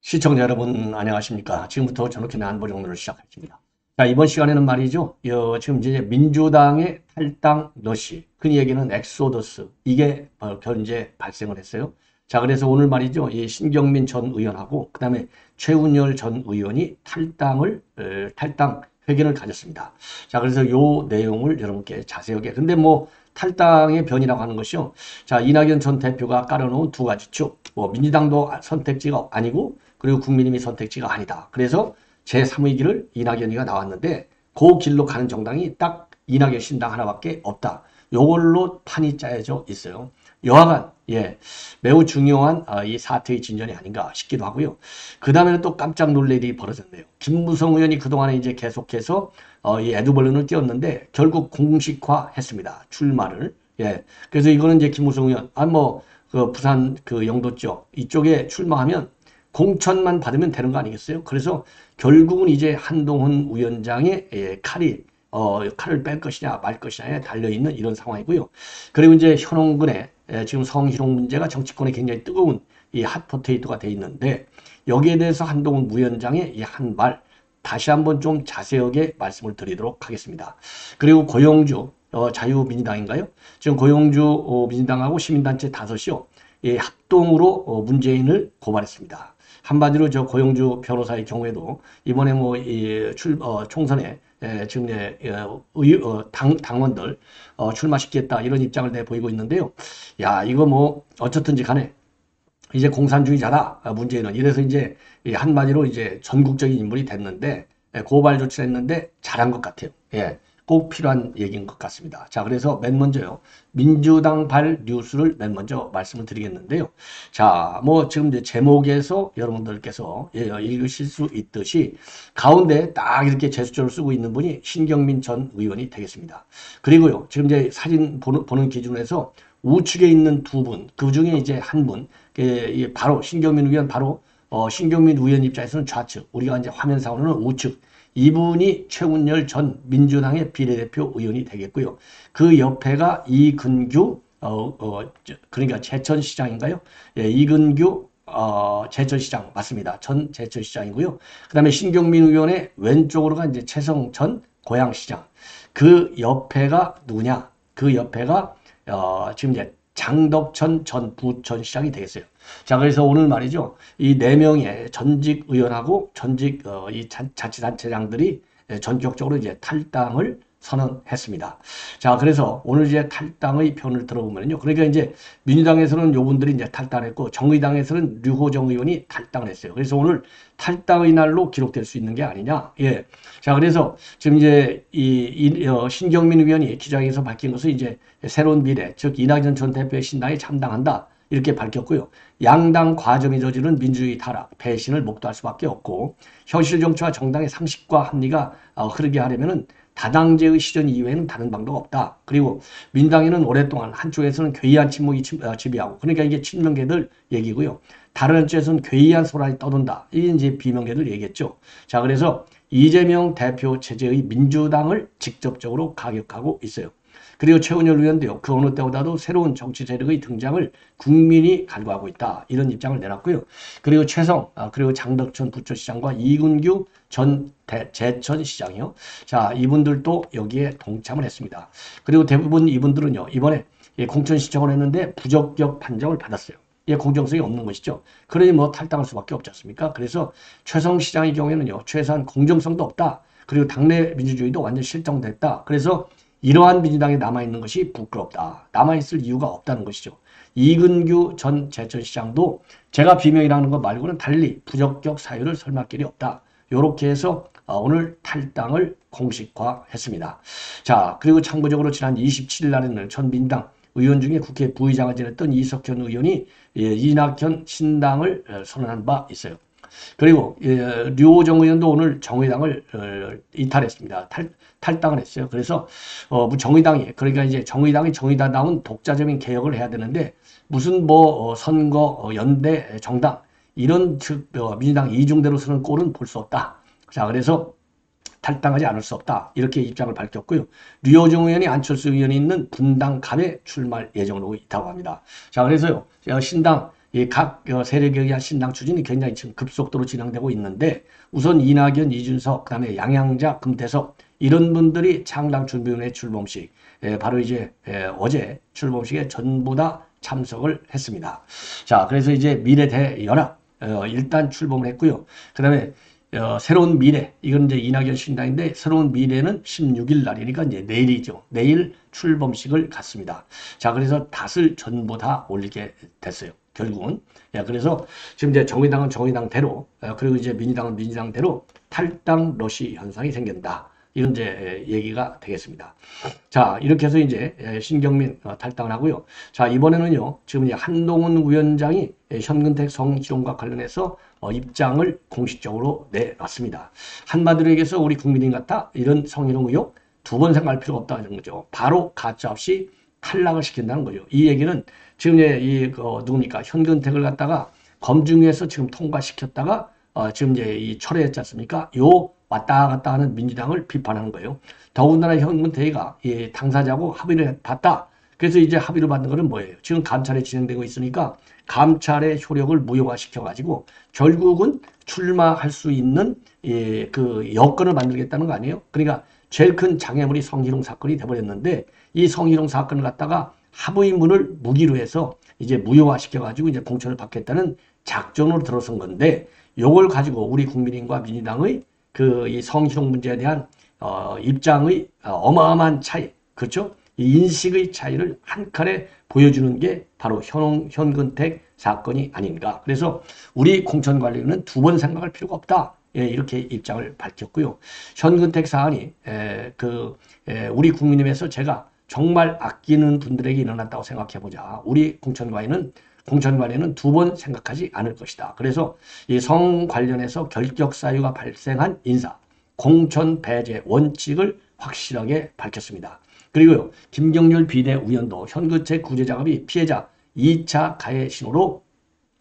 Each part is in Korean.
시청자 여러분 안녕하십니까. 지금부터 저녁의 안보정론을 시작하겠습니다. 자, 이번 시간에는 말이죠. 지금 이제 민주당의 탈당 러시, 흔히 얘기는 엑소더스, 이게 현재 발생을 했어요. 자, 그래서 오늘 말이죠. 이 신경민 전 의원하고 그 다음에 최운열 전 의원이 탈당 회견을 가졌습니다. 자, 그래서 요 내용을 여러분께 자세하게. 근데 뭐 탈당의 변이라고 하는 것이요. 자, 이낙연 전 대표가 깔아놓은 두 가지 쭉. 민주당도 선택지가 아니고 그리고 국민의힘이 선택지가 아니다. 그래서 제3의 길을 이낙연이가 나왔는데 그 길로 가는 정당이 딱 이낙연 신당 하나밖에 없다. 요걸로 판이 짜여져 있어요. 여하간 매우 중요한 이 사태의 진전이 아닌가 싶기도 하고요. 그 다음에는 또 깜짝 놀랄 일이 벌어졌네요. 김무성 의원이 그동안에 이제 계속해서 이 에드벌룬을 띄웠는데 결국 공식화했습니다. 출마를. 그래서 이거는 이제 김무성 의원, 그 부산 그 영도 쪽 이쪽에 출마하면 공천만 받으면 되는 거 아니겠어요? 그래서 결국은 이제 한동훈 위원장의 칼을 뺄 것이냐 말 것이냐에 달려있는 이런 상황이고요. 그리고 이제 현홍근의 지금 성희롱 문제가 정치권에 굉장히 뜨거운 이 핫포테이토가 돼 있는데 여기에 대해서 한동훈 위원장의 이 한 말 다시 한번 좀 자세하게 말씀을 드리도록 하겠습니다. 그리고 고영주 자유민주당인가요? 지금 고영주 민주당하고 시민단체 5이요. 합동으로 문재인을 고발했습니다. 한마디로 저 고영주 변호사의 경우에도 이번에 총선에 지금 당원들 출마시키겠다 이런 입장을 내보이고 있는데요. 야, 이거 뭐 어쨌든지 간에 이제 공산주의자다 문재인은. 이래서 이제 한마디로 이제 전국적인 인물이 됐는데 고발 조치를 했는데 잘한 것 같아요. 꼭 필요한 얘기인 것 같습니다. 자, 그래서 맨 먼저요. 민주당발 뉴스를 맨 먼저 말씀을 드리겠는데요. 자, 뭐 지금 이제 제목에서 여러분들께서 읽으실 수 있듯이 가운데 딱 이렇게 제수조를 쓰고 있는 분이 신경민 전 의원이 되겠습니다. 그리고요. 지금 이제 사진 보는 기준에서 우측에 있는 두 분, 그 중에 이제 한 분, 바로 신경민 의원 신경민 의원 입장에서는 좌측, 우리가 이제 화면상으로는 우측, 이분이 최운열 전 민주당의 비례대표 의원이 되겠고요. 그 옆에가 이근규, 그러니까 제천시장인가요? 이근규, 제천시장, 맞습니다. 전 제천시장이고요. 그 다음에 신경민 의원의 왼쪽으로가 이제 최성천 고양시장. 그 옆에가 누구냐? 그 옆에가, 지금 이제 장덕천 전 부천시장이 되겠어요. 자, 그래서 오늘 말이죠. 이 4명의 전직 의원하고 전직 이 자치단체장들이 전격적으로 이제 탈당을 선언했습니다. 자, 그래서 오늘 이제 탈당의 편을 들어보면요. 그러니까 이제 민주당에서는 요분들이 이제 탈당했고 정의당에서는 류호정 의원이 탈당을 했어요. 그래서 오늘 탈당의 날로 기록될 수 있는 게 아니냐. 자, 그래서 지금 이제 신경민 의원이 기자회견에서 밝힌 것은 이제 새로운 미래, 즉 이낙연 전 대표의 신당에 참당한다. 이렇게 밝혔고요. 양당 과점이 저지른 민주주의 타락, 배신을 목도할 수밖에 없고 현실 정치와 정당의 상식과 합리가 흐르게 하려면은 다당제의 시전 이외에는 다른 방도가 없다. 그리고 민당에는 오랫동안 한쪽에서는 괴이한 침묵이 지배하고 그러니까 이게 친명계들 얘기고요. 다른 한쪽에서는 괴이한 소란이 떠돈다. 이게 이제 비명계들 얘기겠죠. 자, 그래서 이재명 대표 체제의 민주당을 직접적으로 가격하고 있어요. 그리고 최운열 의원도요. 그 어느 때보다도 새로운 정치 세력의 등장을 국민이 간구하고 있다. 이런 입장을 내놨고요. 그리고 그리고 장덕천 부천시장과 이근규 전 제천시장이요. 자, 이분들도 여기에 동참을 했습니다. 그리고 대부분 이분들은요. 이번에 공천 신청을 했는데 부적격 판정을 받았어요. 공정성이 없는 것이죠. 그러니 뭐 탈당할 수밖에 없지 않습니까? 그래서 최성 시장의 경우에는요. 최소한 공정성도 없다. 그리고 당내 민주주의도 완전 실종됐다. 그래서 이러한 민주당에 남아있는 것이 부끄럽다. 남아있을 이유가 없다는 것이죠. 이근규 전 제천시장도 제가 비명이라는 것 말고는 달리 부적격 사유를 설명할 길이 없다. 이렇게 해서 오늘 탈당을 공식화했습니다. 자, 그리고 참고적으로 지난 27일 날에는 전 민당 의원 중에 국회 부의장을 지냈던 이석현 의원이 이낙연 신당을 선언한 바 있어요. 그리고 류호정 의원도 오늘 정의당을 이탈했습니다. 탈당을 했어요. 그래서 정의당이 그러니까 이제 정의당다운 독자적인 개혁을 해야 되는데 무슨 선거 연대 정당 이런 민주당 이중대로 서는 꼴은 볼 수 없다. 자, 그래서 탈당하지 않을 수 없다. 이렇게 입장을 밝혔고요. 류호중 의원이 안철수 의원이 있는 분당 갑에 출마할 예정으로 있다고 합니다. 자, 그래서요, 신당, 각 세력에 의한 신당 추진이 굉장히 지금 급속도로 진행되고 있는데, 우선 이낙연, 이준석, 그다음에 양양자, 금태섭 이런 분들이 창당 준비위원회 출범식, 바로 이제 어제 출범식에 전부 다 참석을 했습니다. 자, 그래서 이제 미래대연합 일단 출범을 했고요. 그다음에 새로운 미래, 이건 이제 이낙연 신당인데 새로운 미래는 16일 날이니까 이제 내일이죠. 내일 출범식을 갖습니다. 자, 그래서 닷을 전부 다 올리게 됐어요. 결국은. 그래서 지금 이제 정의당은 정의당대로, 그리고 이제 민주당은 민주당대로 탈당 러시 현상이 생긴다. 이런 이제 얘기가 되겠습니다. 자, 이렇게 해서 이제 신경민 탈당을 하고요. 자, 이번에는요, 지금 이제 한동훈 위원장이 현근택 성희롱과 관련해서 입장을 공식적으로 내놨습니다. 한마디로 얘기해서 우리 국민인 같아 이런 성희롱 의혹 두 번 생각할 필요가 없다는 거죠. 바로 가짜없이 탈락을 시킨다는 거죠. 이 얘기는 지금 이제 누굽니까? 현근택을 갖다가 검증위에서 지금 통과시켰다가 지금 이제 이 철회했지 않습니까? 요 왔다 갔다 하는 민주당을 비판하는 거예요. 더군다나 현근택이가 당사자고 합의를 봤다. 그래서 이제 합의를 받는 거는 뭐예요? 지금 감찰이 진행되고 있으니까 감찰의 효력을 무효화시켜가지고 결국은 출마할 수 있는 그 여건을 만들겠다는 거 아니에요? 그러니까 제일 큰 장애물이 성희롱 사건이 돼버렸는데 이 성희롱 사건을 갖다가 합의문을 무기로 해서 이제 무효화시켜가지고 이제 공천을 받겠다는 작전으로 들어선 건데 요걸 가지고 우리 국민의힘과 민주당의 그 이 성희롱 문제에 대한 입장의 어마어마한 차이, 그렇죠? 이 인식의 차이를 한 칼에 보여주는 게 바로 현근택 사건이 아닌가. 그래서 우리 공천관리는 두 번 생각할 필요가 없다. 이렇게 입장을 밝혔고요. 현근택 사안이 우리 국민의힘에서 제가 정말 아끼는 분들에게 일어났다고 생각해보자. 우리 공천관리는 두 번 생각하지 않을 것이다. 그래서 이 성 관련해서 결격 사유가 발생한 인사, 공천 배제 원칙을 확실하게 밝혔습니다. 그리고요, 김경률 비대위원도 현근택 구제 작업이 피해자 2차 가해 신호로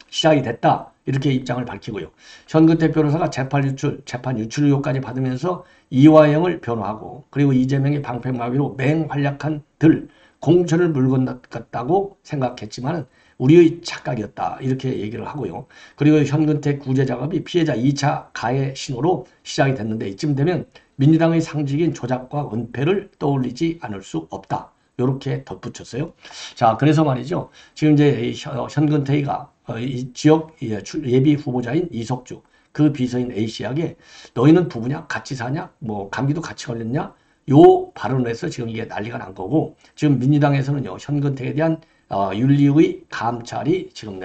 시작이 됐다. 이렇게 입장을 밝히고요. 현근택 변호사가 재판 유출 의혹까지 받으면서 이화영을 변호하고 그리고 이재명의 방패막이로 맹활약한 들 공천을 물건났다고 생각했지만 우리의 착각이었다. 이렇게 얘기를 하고요. 그리고 현근택 구제 작업이 피해자 2차 가해 신호로 시작이 됐는데 이쯤 되면 민주당의 상징인 조작과 은폐를 떠올리지 않을 수 없다. 이렇게 덧붙였어요. 자, 그래서 말이죠. 지금 이제 현근택이가 이 지역 예비 후보자인 이석주, 그 비서인 A씨에게 너희는 부부냐? 같이 사냐? 뭐 감기도 같이 걸렸냐? 요 발언을 해서 지금 이게 난리가 난 거고 지금 민주당에서는요. 현근택에 대한 윤리의 감찰이 지금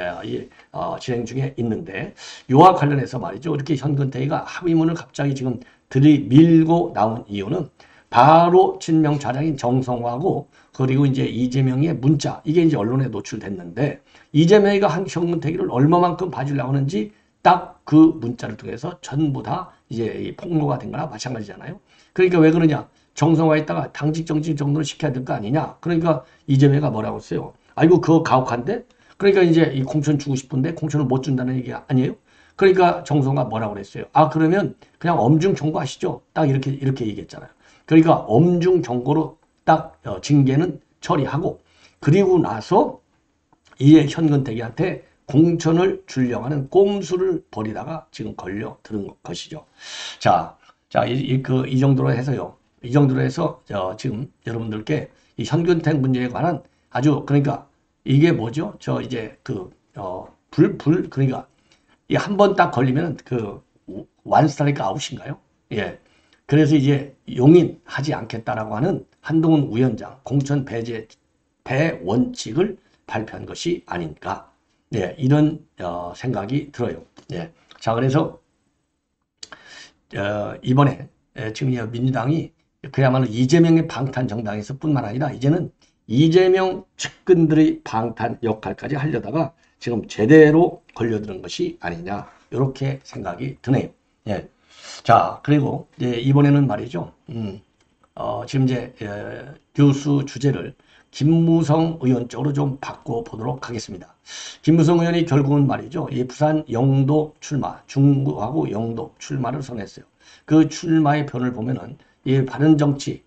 진행 중에 있는데 요와 관련해서 말이죠. 이렇게 현근택이가 합의문을 갑자기 지금 들이밀고 나온 이유는 바로 친명 좌장인 정성화하고 그리고 이제 이재명의 문자 이게 이제 언론에 노출됐는데 이재명이가 한 현근택이를 얼마만큼 봐주려고 하는지 딱 그 문자를 통해서 전부 다 이제 폭로가 된 거나 마찬가지잖아요. 그러니까 왜 그러냐? 정성화에 있다가 당직 정직 정도는 시켜야 될 거 아니냐? 그러니까 이재명이가 뭐라고 했어요? 아이고 그거 가혹한데? 그러니까 이제 이 공천 주고 싶은데 공천을 못 준다는 얘기 아니에요? 그러니까 정성화 뭐라고 그랬어요? 아 그러면 그냥 엄중 경고하시죠. 딱 이렇게 얘기했잖아요. 그러니까 엄중 경고로 딱 징계는 처리하고 그리고 나서 이에 현근택이한테 공천을 주려고 하는 꼼수를 벌이다가 지금 걸려 들은 것이죠. 자, 이 정도로 해서요. 이 정도로 해서 지금 여러분들께 이 현근택 문제에 관한 아주 그러니까 이게 뭐죠? 그러니까 이 한 번 딱 걸리면 그 완스트라이크 아웃인가요? 예. 그래서 이제 용인하지 않겠다라고 하는 한동훈 위원장 공천 배제 대원칙을 발표한 것이 아닌가. 네, 이런 생각이 들어요. 예. 자, 그래서 이번에 지금 민주당이 그야말로 이재명의 방탄 정당에서 뿐만 아니라 이제는 이재명 측근들의 방탄 역할까지 하려다가 지금 제대로 걸려드는 것이 아니냐 이렇게 생각이 드네요. 예. 자, 그리고 이제 이번에는 말이죠. 지금 이제 뉴스 주제를 김무성 의원 쪽으로 좀 바꿔보도록 하겠습니다. 김무성 의원이 결국은 말이죠. 이 부산 영도 출마, 중구하고 영도 출마를 선했어요. 그 출마의 변을 보면은 이 바른 정치,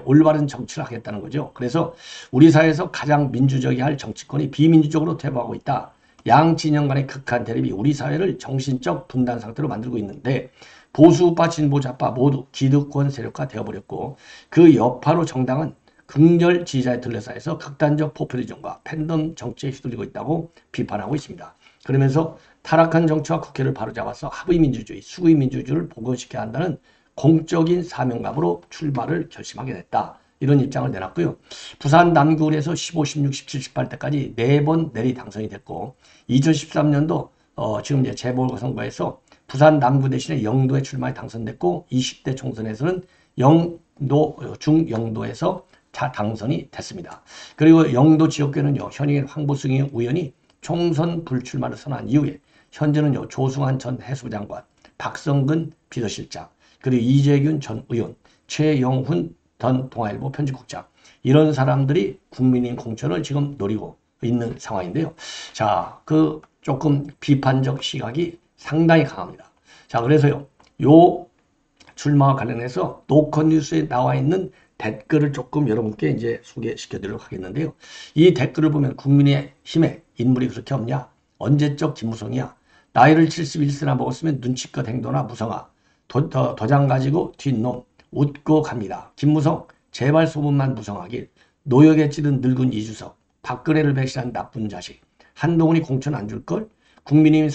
올바른 정치를 하겠다는 거죠. 그래서 우리 사회에서 가장 민주적이야 할 정치권이 비민주적으로 퇴보하고 있다. 양 진영 간의 극한 대립이 우리 사회를 정신적 분단 상태로 만들고 있는데 보수우파, 진보, 좌파 모두 기득권 세력화 되어버렸고 그 여파로 정당은 극렬 지지자에 둘러싸여서 극단적 포퓰리즘과 팬덤 정치에 휘둘리고 있다고 비판하고 있습니다. 그러면서 타락한 정치와 국회를 바로잡아서 합의민주주의, 수구민주주의를 복원시켜야 한다는 공적인 사명감으로 출마를 결심하게 됐다. 이런 입장을 내놨고요. 부산 남구에서 15, 16, 17, 18대까지 4번 내리 당선이 됐고 2013년도 지금 이제 재보궐선거에서 부산 남구 대신에 영도에 출마에 당선됐고 20대 총선에서는 영도, 중영도에서 당선이 됐습니다. 그리고 영도 지역구에는요. 현역인 황보승 의원이 총선 불출마를 선언한 이후에 현재는요. 조승환 전 해수부 장관, 박성근 비서실장, 그리고 이재균 전 의원, 최영훈 전 동아일보 편집국장 이런 사람들이 국민의힘 공천을 지금 노리고 있는 상황인데요. 자, 그 조금 비판적 시각이 상당히 강합니다. 자, 그래서요. 요 출마와 관련해서 노컷뉴스에 나와 있는 댓글을 조금 여러분께 이제 소개시켜 드리도록 하겠는데요. 이 댓글을 보면 국민의힘에 인물이 그렇게 없냐? 언제적 김무성이야? 나이를 71세나 먹었으면 눈치껏 행동하나 무성아. 도장 가지고 뒷놈 웃고 갑니다. 김무성 제발 소문만 무성하길. 노역에 찌든 늙은 이주석. 박근혜를 배신한 나쁜 자식. 한동훈이 공천 안 줄걸? 국민의힘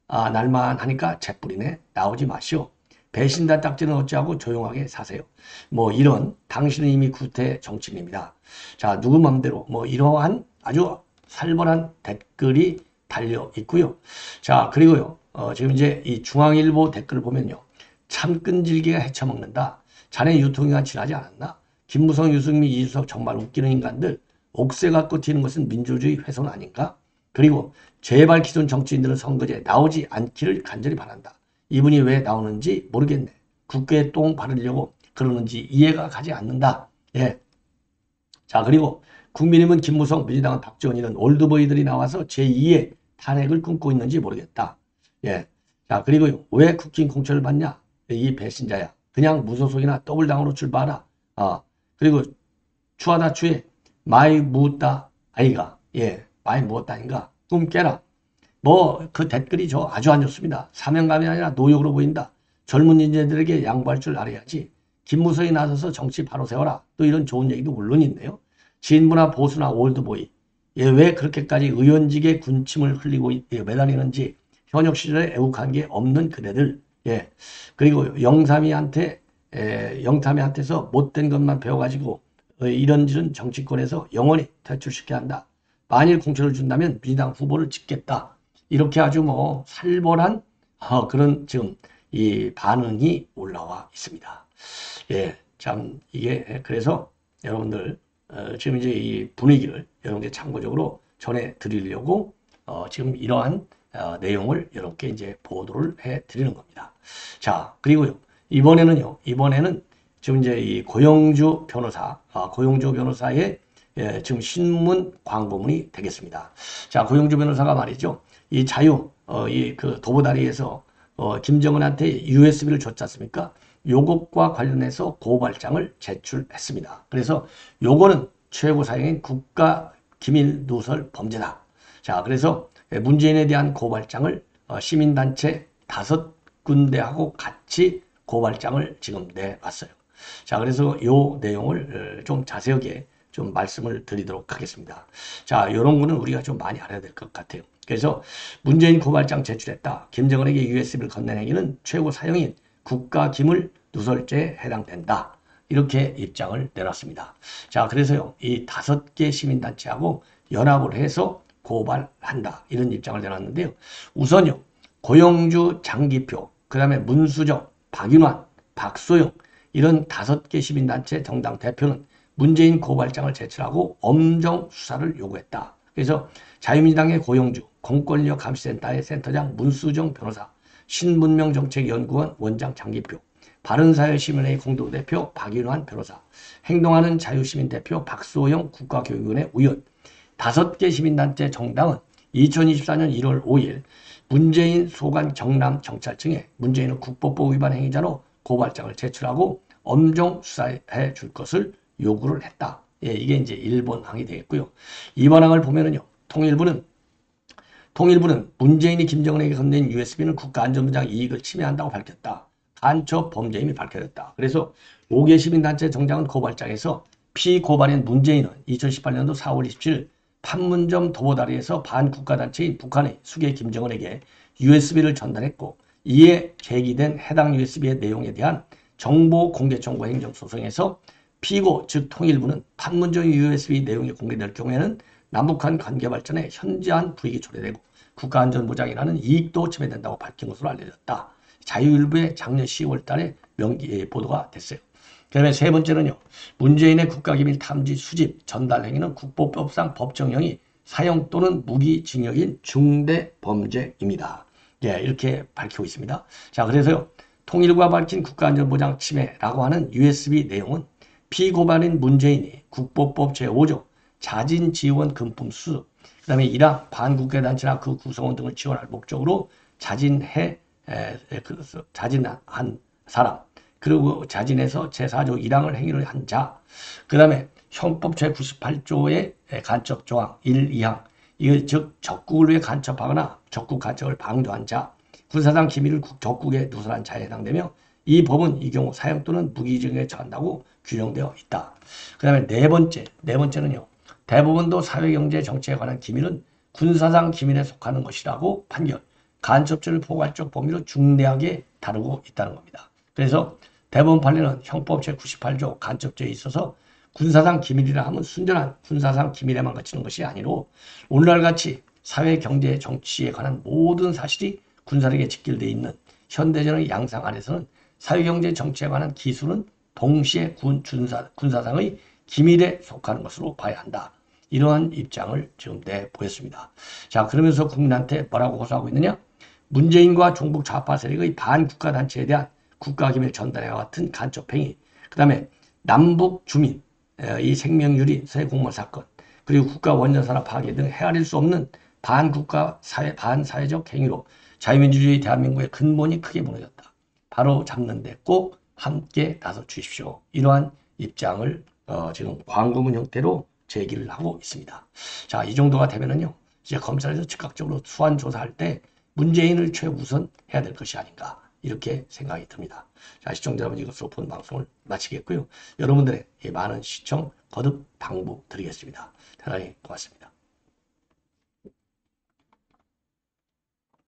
날만 하니까 재뿌리네. 나오지 마시오. 배신다 딱지는 어찌하고 조용하게 사세요. 뭐 이런 당신은 이미 구태 정치인입니다. 자, 누구 맘대로 뭐 이러한 아주 살벌한 댓글이 달려 있고요. 자, 그리고요. 지금 이제 이 중앙일보 댓글을 보면요. 참 끈질기가 헤쳐먹는다. 자네 유통기한 지나지 않았나? 김무성, 유승민, 이주석 정말 웃기는 인간들. 옥새 갖고 튀는 것은 민주주의 훼손 아닌가? 그리고 제발 기존 정치인들은 선거제에 나오지 않기를 간절히 바란다. 이분이 왜 나오는지 모르겠네. 국회에 똥 바르려고 그러는지 이해가 가지 않는다. 예. 자, 그리고 국민의힘은 김무성, 민주당은 박지원 이런 올드보이들이 나와서 제2의 탄핵을 꿈꾸고 있는지 모르겠다. 예. 자, 그리고 왜 국힘 공천을 받냐? 이 배신자야. 그냥 무소속이나 더블당으로 출마하라. 그리고 추하다 추해 마이 무었다 아이가. 예. 마이 무었다 아닌가. 꿈 깨라. 뭐 그 댓글이 아주 안 좋습니다. 사명감이 아니라 노역으로 보인다. 젊은 인재들에게 양보할 줄 알아야지. 김무성이 나서서 정치 바로 세워라. 또 이런 좋은 얘기도 물론 있네요. 진보나 보수나 올드보이. 예, 왜 그렇게까지 의원직에 군침을 흘리고 매달리는지 현역 시절에 애국한 게 없는 그대들. 예. 그리고 영삼이한테서 못된 것만 배워가지고 이런저런 정치권에서 영원히 퇴출시켜야 한다. 만일 공천을 준다면 민주당 후보를 찍겠다. 이렇게 아주 뭐 살벌한 그런 지금 이 반응이 올라와 있습니다. 예, 참 이게 그래서 여러분들 지금 이제 이 분위기를 여러분들 참고적으로 전해 드리려고 지금 이러한 내용을 여러분께 이제 보도를 해 드리는 겁니다. 자, 그리고요 이번에는 지금 이제 이 고영주 변호사의 지금 신문 광고문이 되겠습니다. 자, 고영주 변호사가 말이죠. 이 그 도보다리에서 김정은한테 USB를 줬지 않습니까? 요것과 관련해서 고발장을 제출했습니다. 그래서 요거는 최고 사형인 국가기밀 누설 범죄다. 자, 그래서 문재인에 대한 고발장을 시민단체 5군데하고 같이 고발장을 지금 내왔어요. 자, 그래서 요 내용을 좀 자세하게 좀 말씀을 드리도록 하겠습니다. 자, 요런 거는 우리가 좀 많이 알아야 될 것 같아요. 그래서 문재인 고발장 제출했다. 김정은에게 USB를 건넨 행위는 최고 사형인 국가기밀 누설죄에 해당된다. 이렇게 입장을 내놨습니다. 자, 그래서요, 이 5개 시민단체하고 연합을 해서 고발한다. 이런 입장을 내놨는데요. 우선요, 고영주, 장기표, 그 다음에 문수정, 박윤환, 박소영, 이런 5개 시민단체 정당 대표는 문재인 고발장을 제출하고 엄정 수사를 요구했다. 그래서 자유민주당의 고영주, 공권력 감시센터의 센터장 문수정 변호사, 신문명정책연구원 원장 장기표, 바른사회시민회의 공동대표 박인환 변호사, 행동하는 자유시민대표 박소영 국가교육위원회 위원, 5개 시민단체 정당은 2024년 1월 5일 문재인 소관 경남 경찰청에 문재인은 국법법 위반 행위자로 고발장을 제출하고 엄정 수사해 줄 것을 요구를 했다. 예, 이게 이제 1번 항이 되겠고요. 2번 항을 보면은요. 통일부는 문재인이 김정은에게 건넨 USB는 국가안전보장 이익을 침해한다고 밝혔다. 간첩 범죄임이 밝혀졌다. 그래서 5개 시민단체 정당은 고발장에서 피고발인 문재인은 2018년도 4월 27일 판문점 도보다리에서 반국가단체인 북한의 수계 김정은에게 USB를 전달했고 이에 제기된 해당 USB의 내용에 대한 정보 공개 청구 행정소송에서 피고 즉 통일부는 판문점 USB 내용이 공개될 경우에는 남북한 관계 발전에 현저한 불이익이 초래되고 국가안전보장이라는 이익도 침해된다고 밝힌 것으로 알려졌다. 자유일보의 작년 10월 달에 보도가 됐어요. 그 다음에 세 번째는요. 문재인의 국가기밀 탐지 수집 전달 행위는 국보법상 법정형이 사형 또는 무기징역인 중대범죄입니다. 예, 이렇게 밝히고 있습니다. 자, 그래서요. 통일부가 밝힌 국가안전보장 침해라고 하는 USB 내용은 피고발인 문재인이 국보법 제5조 자진지원 금품 수수, 그 다음에 일항 반국가단체나 그 구성원 등을 지원할 목적으로 자진한 사람, 그리고 자진해서 제4조 1항을 행위를 한 자, 그 다음에 형법 제98조의 간첩 조항 1, 2항, 이거 즉 적국을 위해 간첩하거나 적국 간첩을 방조한 자, 군사상 기밀을 적국에 누설한 자에 해당되며 이 법은 이 경우 사형 또는 무기징역에 처한다고 규정되어 있다. 그 다음에 네 번째는요. 대법원도 사회경제 정치에 관한 기밀은 군사상 기밀에 속하는 것이라고 판결, 간첩죄를 포괄적 범위로 중대하게 다루고 있다는 겁니다. 그래서 대법원 판례는 형법 제98조 간첩죄에 있어서 군사상 기밀이라 하면 순전한 군사상 기밀에만 그치는 것이 아니로 오늘날같이 사회, 경제, 정치에 관한 모든 사실이 군사력에 직결되어 있는 현대전의 양상 안에서는 사회, 경제, 정치에 관한 기술은 동시에 군사상의 기밀에 속하는 것으로 봐야 한다. 이러한 입장을 지금 내보였습니다. 자, 그러면서 국민한테 뭐라고 호소하고 있느냐? 문재인과 종북 좌파 세력의 반국가단체에 대한 국가기밀 전달과 같은 간첩행위, 그 다음에 남북 주민, 이 생명유린 새 공무원 사건, 그리고 국가 원전산업 파괴 등 헤아릴 수 없는 반국가 반사회적 행위로 자유민주주의 대한민국의 근본이 크게 무너졌다. 바로 잡는 데 꼭 함께 나서 주십시오. 이러한 입장을 지금 광고문 형태로 제기를 하고 있습니다. 자, 이 정도가 되면은요, 이제 검찰에서 즉각적으로 수환 조사할 때 문재인을 최우선 해야 될 것이 아닌가, 이렇게 생각이 듭니다. 자, 시청자 여러분, 이것으로 본 방송을 마치겠고요. 여러분들의 많은 시청 거듭 당부드리겠습니다. 대단히 고맙습니다.